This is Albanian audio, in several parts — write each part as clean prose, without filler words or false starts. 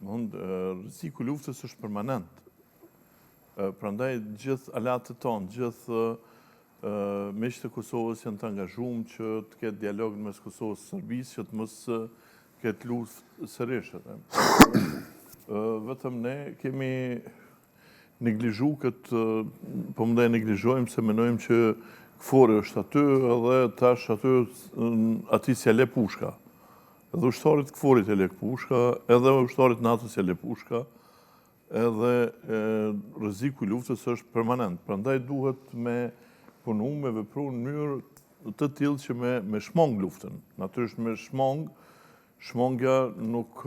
Rreziku i luftës është permanent. Prandaj gjithë alatët tonë, gjithë miqtë e Kosovës janë të angazhuar që të ketë dialog mes Kosovës e Serbisë, që të mos ketë luftë sërish. Vetëm ne kemi neglizhu këtë, po më neglizhojmë se menojmë që KFOR-i është aty edhe tash aty s'ja le pushka. Edhe ushtarit KFOR-it e le pushka, edhe ushtarit NATO-s e le pushka, edhe rreziku i luftës është permanent. Prandaj duhet me punu, me vepru në mënyrë të tillë që me shmong luftën. Natyrisht me shmongja nuk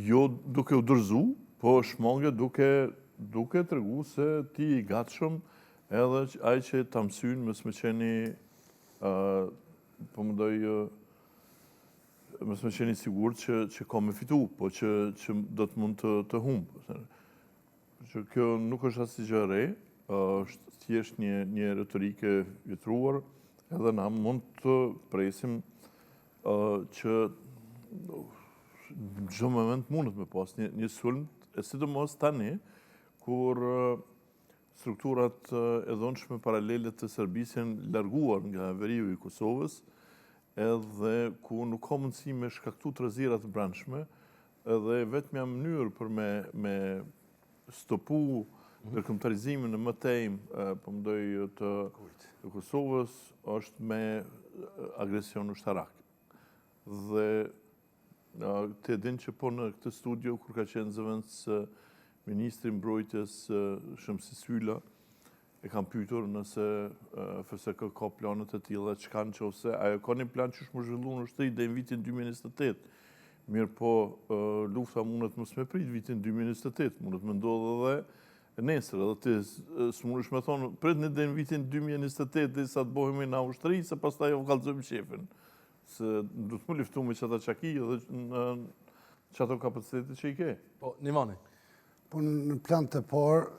jo duke u dorëzu, po shmongja duke tregu se ti i gatshëm edhe ai që ta mësyn mos më qeni po mos më qeni sigurt që ka me fitu, po që do të mund të humbë. Që kjo nuk është asnjë gjë e re, është thjesht një retorike vjetruar, edhe na mund të presim që në çdo moment mundet me pas një sulm, e sidomos tani kur strukturat e dhunshme paralele të Serbisë janë larguar nga veriu i Kosovës, edhe ku nuk ka mundësi me shkaktu tërëzira të brendshme, edhe vetmja mënyrë për me stopu ndërkombëtarizimin e mëtejmë të Kosovës është me agresion ushtarak. Dhe të edhin që po në këtë studio, kur ka qenë zëvendës Ministri Mbrojtjes Shëmsi Sylla, e kam pyetur nëse FSK ka planet e tilla, çka nëse ajo ka një plan që më zhvillu në shtëri deri në vitin 2028. Mirë po, lufta mundet mos me prit vitin 2028, mundet me ndodhë edhe nesër, edhe ti s'mundesh me thonë pritni deri në vitin 2028 derisa të bëhemi në ushtri, se pastaj u kallëzojmë shefin. Se du të më luftu me çata çaki edhe në çato kapacitetet që i ke. Po, Nimani. Po në plan të parë